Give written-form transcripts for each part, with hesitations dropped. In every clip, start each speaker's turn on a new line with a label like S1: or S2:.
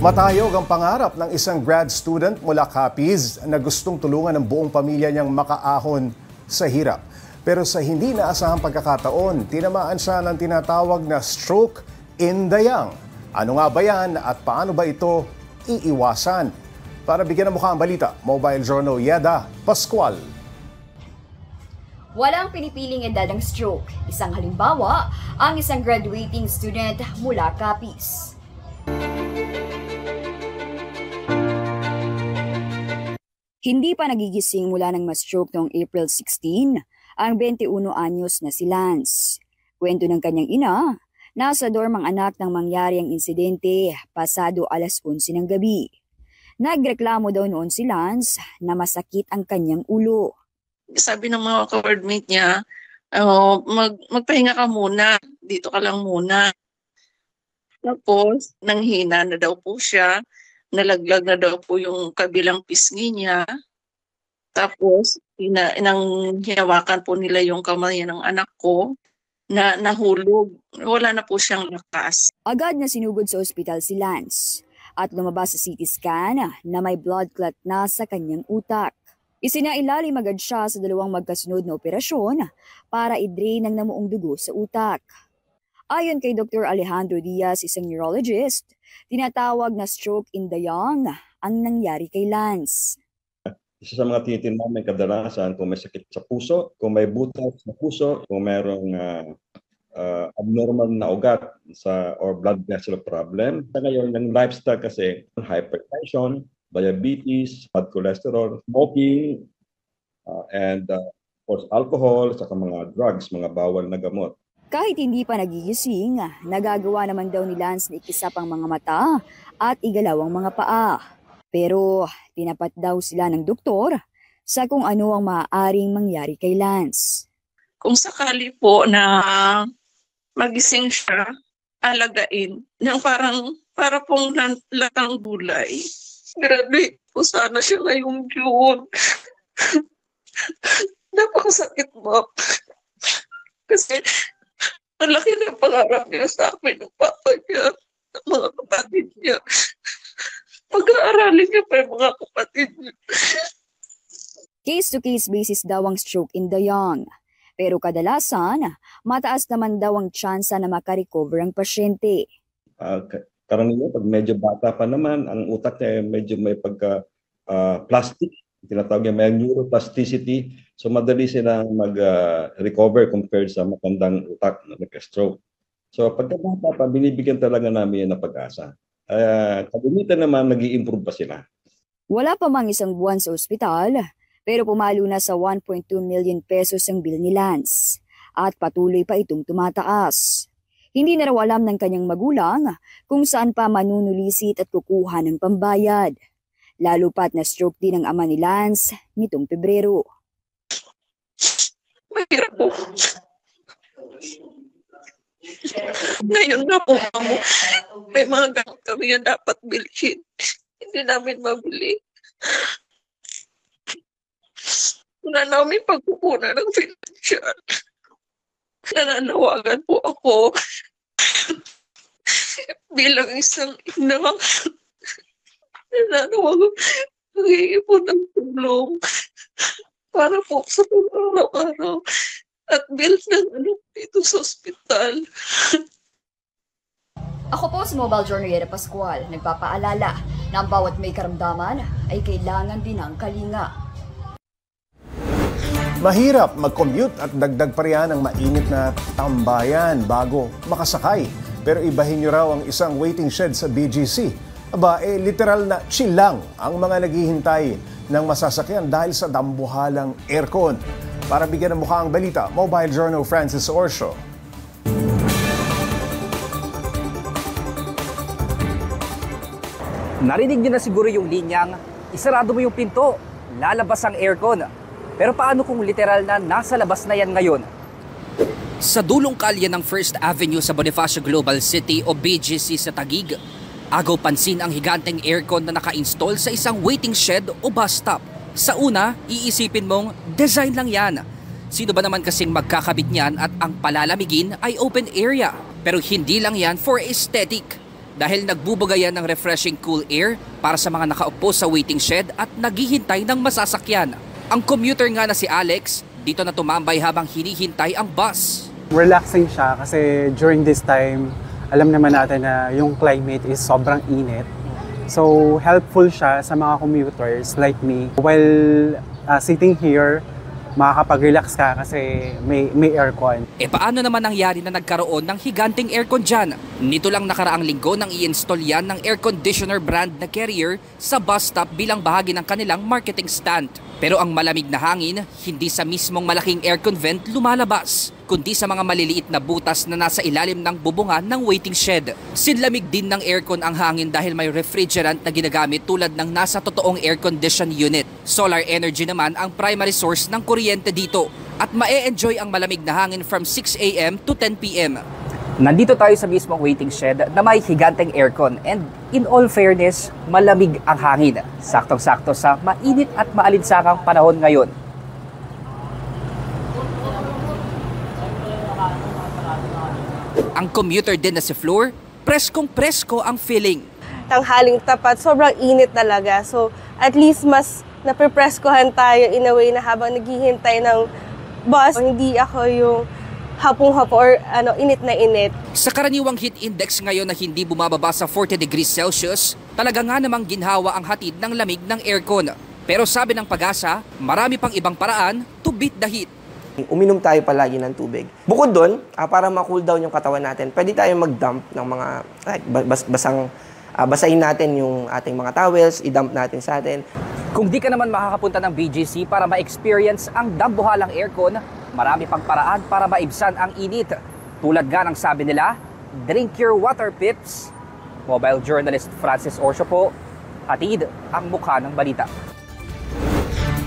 S1: Matayog ang pangarap ng isang grad student mula Capiz na gustong tulungan ang buong pamilya niyang makaahon sa hirap. Pero sa hindi naasahang pagkakataon, tinamaan siya ng tinatawag na stroke in the young. Ano nga ba yan at paano ba ito iiwasan? Para bigyan ng mukha ang balita, Mobile Journal Yeda Pascual.
S2: Walang pinipiling edad ang stroke. Isang halimbawa, ang isang graduating student mula Capiz. Hindi pa nagigising mula ng ma-stroke noong April 16 ang 21 anyos na si Lance. Kwento ng kanyang ina, nasa dorm ang anak nang mangyari ang insidente pasado alas 11 ng gabi. Nagreklamo daw noon si Lance na masakit ang kanyang ulo.
S3: Sabi ng mga ka-wordmate niya, magpahinga ka muna, dito ka lang muna. Tapos, nanghina na daw po siya, nalaglag na daw po yung kabilang pisngi niya. Tapos, hinawakan po nila yung kamay ng anak ko na nahulog. Wala na po siyang lakas.
S2: Agad na sinugod sa ospital si Lance at lumabas sa CT scan na may blood clot na sa kanyang utak. Isinailalim agad siya sa dalawang magkasunod na operasyon para i-drain ang namuong dugo sa utak. Ayon kay Dr. Alejandro Diaz, isang neurologist, tinatawag na stroke in the young ang nangyari kay Lance.
S4: Isa sa mga tinitin namin kadalasan kung may sakit sa puso, kung may butas sa puso, kung mayroong abnormal na ugat or blood vessel problem. Sa ngayon, yung lifestyle kasi, hypertension, diabetes, bad cholesterol, smoking, and of course alcohol, saka mga drugs, mga bawal na gamot.
S2: Kahit hindi pa nagigising, nagagawa naman daw ni Lance na ikisap ang mga mata at igalaw ang mga paa. Pero tinapat daw sila ng doktor sa kung ano ang maaaring mangyari kay Lance.
S3: Kung sakali po na magising siya, alagain ng para pong latang gulay. Graduate po sana siya ngayong June. Napakasakit mo. Kasi ang laki ng pangarap niya sa amin ng papa niya, ng mga kapatid niya. Pag-aaralin niya pa yung mga kapatid niya.
S2: Case-to-case basis daw ang stroke in the young. Pero kadalasan, mataas naman daw ang tsansa na makarecover ang pasyente.
S4: Karaniwan, pag medyo bata pa naman, ang utak niya medyo may plastic. Tinatawag niya may neuroplasticity. So madali silang mag-recover compared sa matandang utak na nagka-stroke. So pagkabata pa, binibigyan talaga namin ng pag-asa. Kadimitan naman, nag-i-improve pa sila.
S2: Wala pa mang isang buwan sa ospital, pero pumalo na sa 1.2 million pesos ang bill ni Lance. At patuloy pa itong tumataas. Hindi na raw alam ng kanyang magulang kung saan pa manunulisit at kukuha ng pambayad. Lalo pat na stroke din ang ama ni Lance nitong Pebrero.
S3: Mahirap po. Ngayon na po, may mga gamit kami na dapat bilhin. Hindi namin mabili. Wala namin pagkukunan ng financial. Nananawagan po ako bilang isang ina. Nananawagan, naghihingi po ng tulong para po sa pang-araw-araw at bills ng dito sa ospital.
S2: Ako po si Mobile Journal Yeda Pascual, nagpapaalala na ang bawat may karamdaman ay kailangan din ng kalinga.
S1: Mahirap mag-commute at dagdag pa riyan ang mainit na tambayan bago makasakay. Pero ibahin nyo raw ang isang waiting shed sa BGC. Literal na chill lang ang mga naghihintay ng masasakyan dahil sa dambuhalang aircon. Para bigyan ng mukha ang balita, Mobile Journal Francis Orsio.
S5: Narinig niyo na siguro yung linyang, isarado mo yung pinto, lalabas ang aircon. Pero paano kung literal na nasa labas na yan ngayon?
S6: Sa dulong kalye ng First Avenue sa Bonifacio Global City o BGC sa Taguig, agaw pansin ang higanteng aircon na naka-install sa isang waiting shed o bus stop. Sa una, iisipin mong design lang yan. Sino ba naman kasing magkakabit niyan at ang palalamigin ay open area? Pero hindi lang yan for aesthetic. dahil nagbubugayan ng refreshing cool air para sa mga nakaupo sa waiting shed at naghihintay ng masasakyan. Ang commuter nga na si Alex, dito na tumambay habang hinihintay ang bus.
S7: Relaxing siya kasi during this time, alam naman natin na yung climate is sobrang init. So helpful siya sa mga commuters like me. While sitting here, makakapag-relax ka kasi may aircon.
S6: Paano naman nangyari na nagkaroon ng higanting aircon dyan? Nito lang nakaraang linggo nang i-install yan ng air conditioner brand na Carrier sa bus stop bilang bahagi ng kanilang marketing stand. Pero ang malamig na hangin, hindi sa mismong malaking aircon vent lumalabas, kundi sa mga maliliit na butas na nasa ilalim ng bubungan ng waiting shed. Sinlamig din ng aircon ang hangin dahil may refrigerant na ginagamit tulad ng nasa totoong air condition unit. Solar energy naman ang primary source ng kuryente dito at ma-e-enjoy ang malamig na hangin from 6 a.m. to 10 p.m.
S5: Nandito tayo sa mismong waiting shed na may higanteng aircon and in all fairness, malamig ang hangin. Saktong-sakto sa mainit at maalinsakang panahon ngayon.
S6: Ang commuter din na si Flor, preskong-presko ang feeling.
S8: Tanghaling tapat, sobrang init talaga. So at least mas napipreskohan tayo in a way na habang naghihintay ng bus, hindi ako yung hapong-hapo or init na init.
S6: Sa karaniwang heat index ngayon na hindi bumababa sa 40 degrees Celsius, talaga nga namang ginhawa ang hatid ng lamig ng aircon. Pero sabi ng Pag-asa, marami pang ibang paraan to beat the heat.
S9: Uminom tayo palagi ng tubig. Bukod doon, para ma-cool down yung katawan natin, pwede tayo mag-dump ng mga basahin natin yung ating mga towels, i-dump natin sa atin.
S5: Kung di ka naman makakapunta ng BGC para ma-experience ang dambuhalang aircon, marami pang paraan para maibsan ang init. Tulad nga ng sabi nila, drink your water pips. Mobile journalist Francis Orcio po, hatid ang mukha ng balita.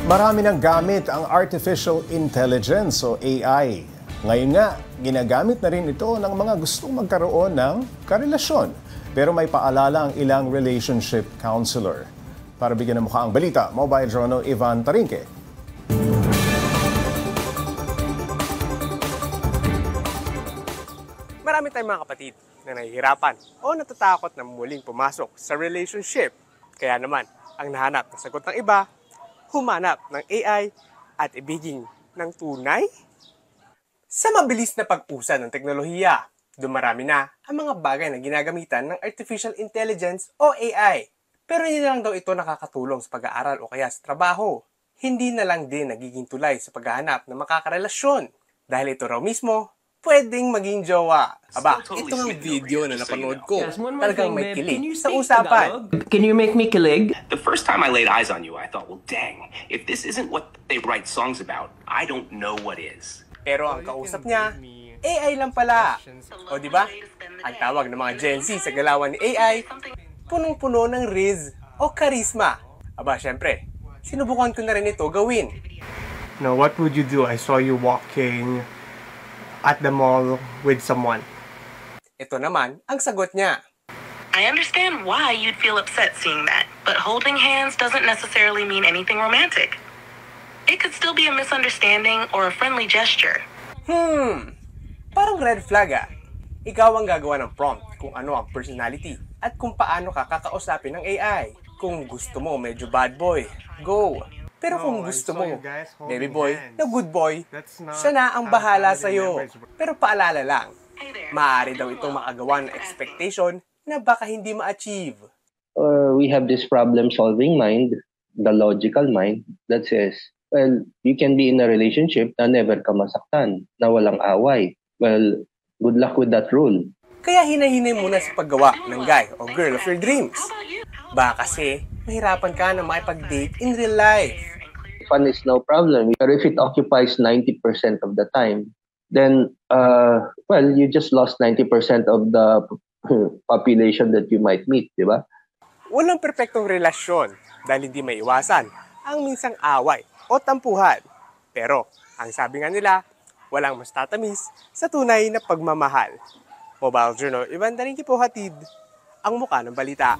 S1: Marami nang gamit ang Artificial Intelligence o AI. Ngayon nga, ginagamit na rin ito ng mga gustong magkaroon ng karelasyon. Pero may paalala ang ilang relationship counselor. Para bigyan ng mukha ang balita, Mobile Journal Ivan Tarinque.
S10: Marami tayong mga kapatid na nahihirapan o natatakot na muling pumasok sa relationship. Kaya naman, ang nahanap ng sagot ng iba, humanap ng AI at ibigin ng tunay? Sa mabilis na pag-usa ng teknolohiya, dumarami na ang mga bagay na ginagamitan ng Artificial Intelligence o AI. Pero hindi na lang daw ito nakakatulong sa pag-aaral o kaya sa trabaho. Hindi na lang din nagiging tulay sa paghahanap ng makakarelasyon. Dahil ito raw mismo, pwedeng maging jowa. Aba, ito ang video na napanood ko. Talagang may kilig sa usapan.
S11: Can you make me kilig? The first time I laid eyes on you, I thought, well, dang, if this isn't what they write songs about, I don't know what is.
S10: Pero ang kausap niya, AI lang pala. O di ba? Ang tawag ng mga Gen Z sa galawan ni AI, punong-puno ng riz o charisma. Aba, syempre, sinubukan ko na rin ito gawin.
S12: No, what would you do? I saw you walking at the mall with someone.
S10: Ito naman ang sagot niya.
S13: I understand why you'd feel upset seeing that, but holding hands doesn't necessarily mean anything romantic. It could still be a misunderstanding or a friendly gesture.
S10: Parang red flag ah. Ikaw ang gagawa ng prompt kung ano ang personality at kung paano ka kakausapin ng AI. Kung gusto mo medyo bad boy, go. Pero kung gusto mo, baby boy, na good boy, siya na ang bahala sa'yo. Pero paalala lang, maaari daw itong makagawa ng expectation na baka hindi ma-achieve.
S14: We have this problem-solving mind, the logical mind, that says, well, you can be in a relationship na never ka masaktan, na walang away. Well, good luck with that rule.
S10: Kaya hinahinay muna sa paggawa ng guy o girl of your dreams. Baka kasi, mahirapan ka na makipag-date in real life.
S14: Fun is no problem. But if it occupies 90% of the time, then, well, you just lost 90% of the population that you might meet, di ba?
S10: Walang perpektong relasyon dahil hindi may iwasan ang minsang away o tampuhan. Pero, ang sabi nga nila, walang mas tatamis sa tunay na pagmamahal. Mobile Journal, Ivan Tarinque po hatid ang mukha ng balita.